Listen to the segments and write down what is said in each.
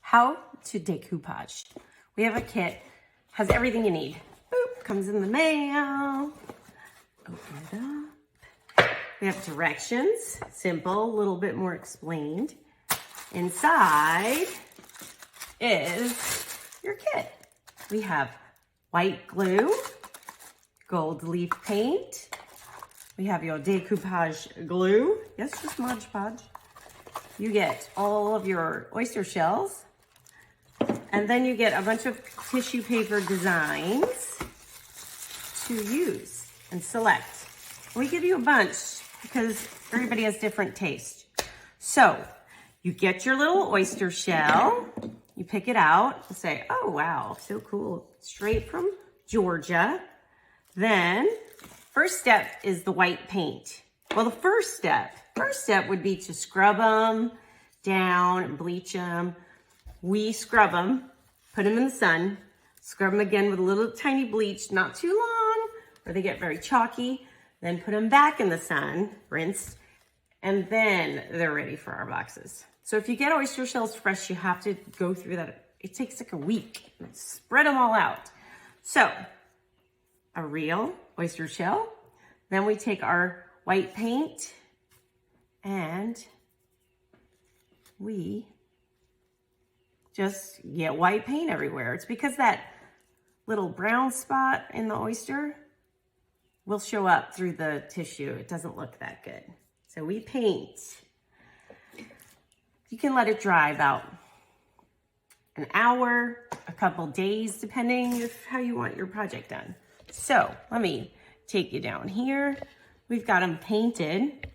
how to decoupage. We have a kit, has everything you need. Boop, comes in the mail. Open it up. We have directions, simple, a little bit more explained. Inside is your kit. We have white glue, gold leaf paint. We have your decoupage glue. Yes, just Mod Podge. You get all of your oyster shells. And then you get a bunch of tissue paper designs to use and select. We give you a bunch because everybody has different taste. So you get your little oyster shell, you pick it out and say, oh wow, so cool. Straight from Georgia. Then first step is the white paint. Well, the first step would be to scrub them down and bleach them. We scrub them, put them in the sun, scrub them again with a little tiny bleach, not too long, or they get very chalky. Then put them back in the sun, rinse, and then they're ready for our boxes. So if you get oyster shells fresh, you have to go through that. It takes like a week. Spread them all out. So a real oyster shell. Then we take our white paint and we just get white paint everywhere. It's because that little brown spot in the oyster will show up through the tissue. It doesn't look that good. So we paint. You can let it dry about an hour, a couple days, depending on how you want your project done. So let me take you down here. We've got them painted.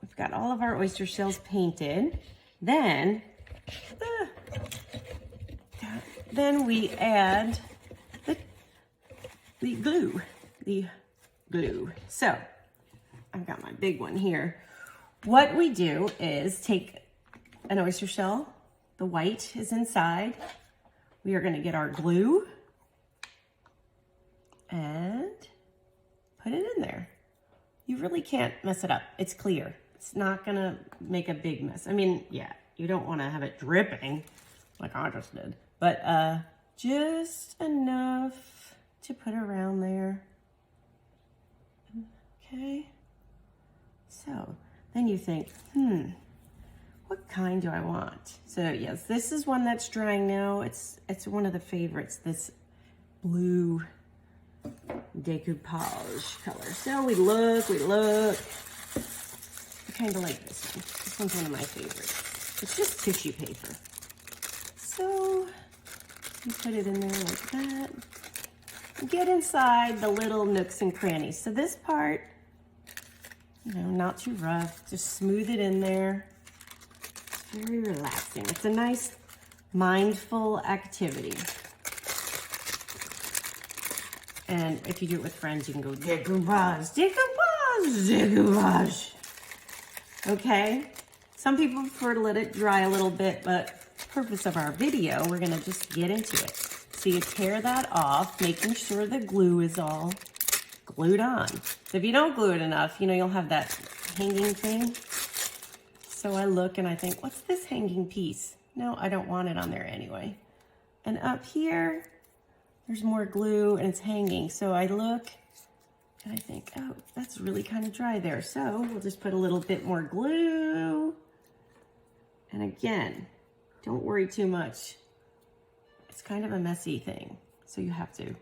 We've got all of our oyster shells painted. Then we add the glue. So I've got my big one here. What we do is take an oyster shell. The white is inside. We are going to get our glue and put it in there. You really can't mess it up. It's clear. It's not going to make a big mess. I mean, yeah, you don't want to have it dripping like I just did, but just enough to put around there. Okay. So then you think, what kind do I want? So yes, this is one that's drying now. It's one of the favorites, this blue decoupage color. So we look. I kind of like this one. This one's one of my favorites. It's just tissue paper. So you put it in there like that. Get inside the little nooks and crannies. So this part, not too rough. Just smooth it in there. Very relaxing. It's a nice, mindful activity. And if you do it with friends, you can go decoupage, decoupage, decoupage. Okay? Some people prefer to let it dry a little bit, but for the purpose of our video, we're gonna just get into it. So you tear that off, making sure the glue is all glued on. So if you don't glue it enough, you'll have that hanging thing. So I look and I think, what's this hanging piece? No, I don't want it on there anyway. And up here, there's more glue and it's hanging. So I look and I think, oh, that's really kind of dry there. So we'll just put a little bit more glue. And again, don't worry too much. It's kind of a messy thing. So you have to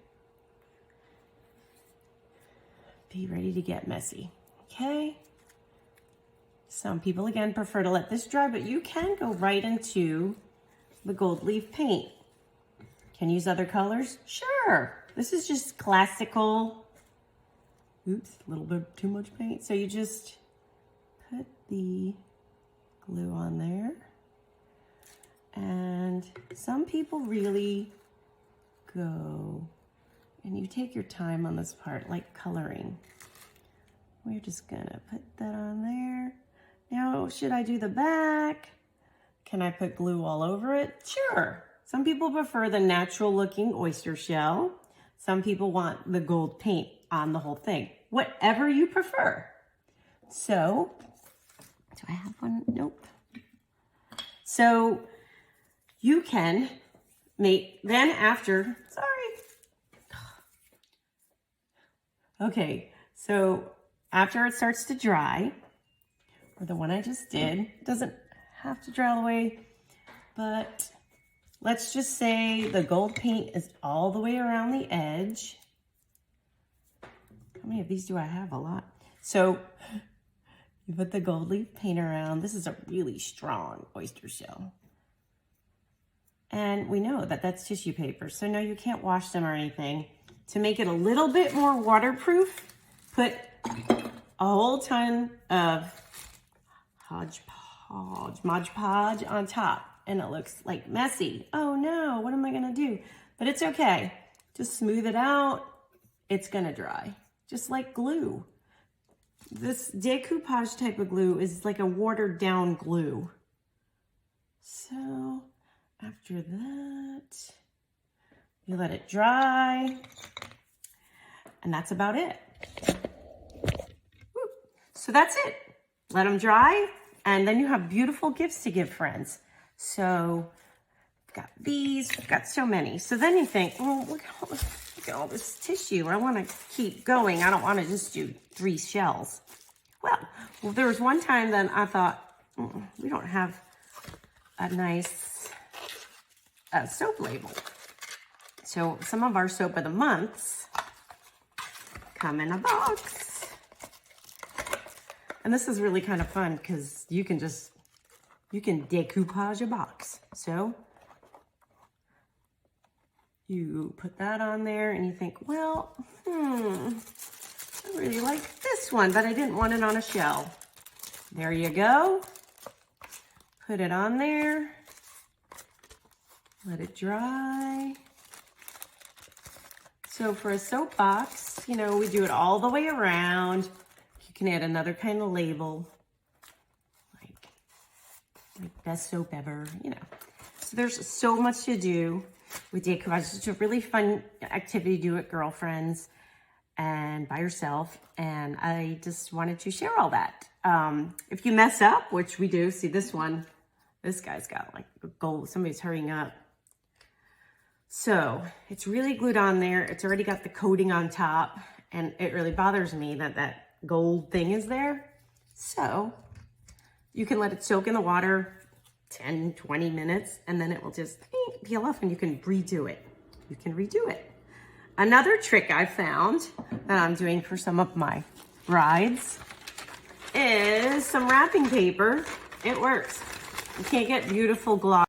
be ready to get messy, okay? Some people, again, prefer to let this dry, but you can go right into the gold leaf paint. Can you use other colors? Sure. This is just classical. Oops, a little bit too much paint. So you just put the glue on there. And some people really go, and you take your time on this part, like coloring. We're just gonna put that on there. Now, should I do the back? Can I put glue all over it? Sure. Some people prefer the natural looking oyster shell. Some people want the gold paint on the whole thing. Whatever you prefer. So, do I have one? Nope. So you can then after, okay, so after it starts to dry, or the one I just did, it doesn't have to dry all the way, but let's just say the gold paint is all the way around the edge. How many of these do I have? A lot. So you put the gold leaf paint around. This is a really strong oyster shell. And we know that that's tissue paper, so no, you can't wash them or anything. To make it a little bit more waterproof, put a whole ton of Mod Podge on top, and it looks like messy. Oh no, what am I gonna do? But it's okay, just smooth it out. It's gonna dry, just like glue. This decoupage type of glue is like a watered down glue. So after that, you let it dry, and that's about it. Woo. So that's it. Let them dry, and then you have beautiful gifts to give friends. So we've got these, we've got so many. So then you think, well, look at all this tissue. I want to keep going. I don't want to just do 3 shells. Well, there was one time that I thought, we don't have a nice soap label. So some of our soap of the months come in a box. And this is really kind of fun because you can decoupage a box. So you put that on there and you think, well, I really like this one, but I didn't want it on a shell. There you go. Put it on there. Let it dry. So for a soap box, you know, we do it all the way around. You can add another kind of label, like best soap ever, you know. So there's so much to do with decoupage. It's a really fun activity to do with girlfriends and by yourself. And I just wanted to share all that. If you mess up, which we do, see this one, this guy's got like a gold, somebody's hurrying up. So it's really glued on there. It's already got the coating on top, and it really bothers me that that gold thing is there. So you can let it soak in the water 10, 20 minutes, and then it will just peel off and you can redo it. You can redo it. Another trick I found that I'm doing for some of my brides is some wrapping paper. It works. You can't get beautiful gloss.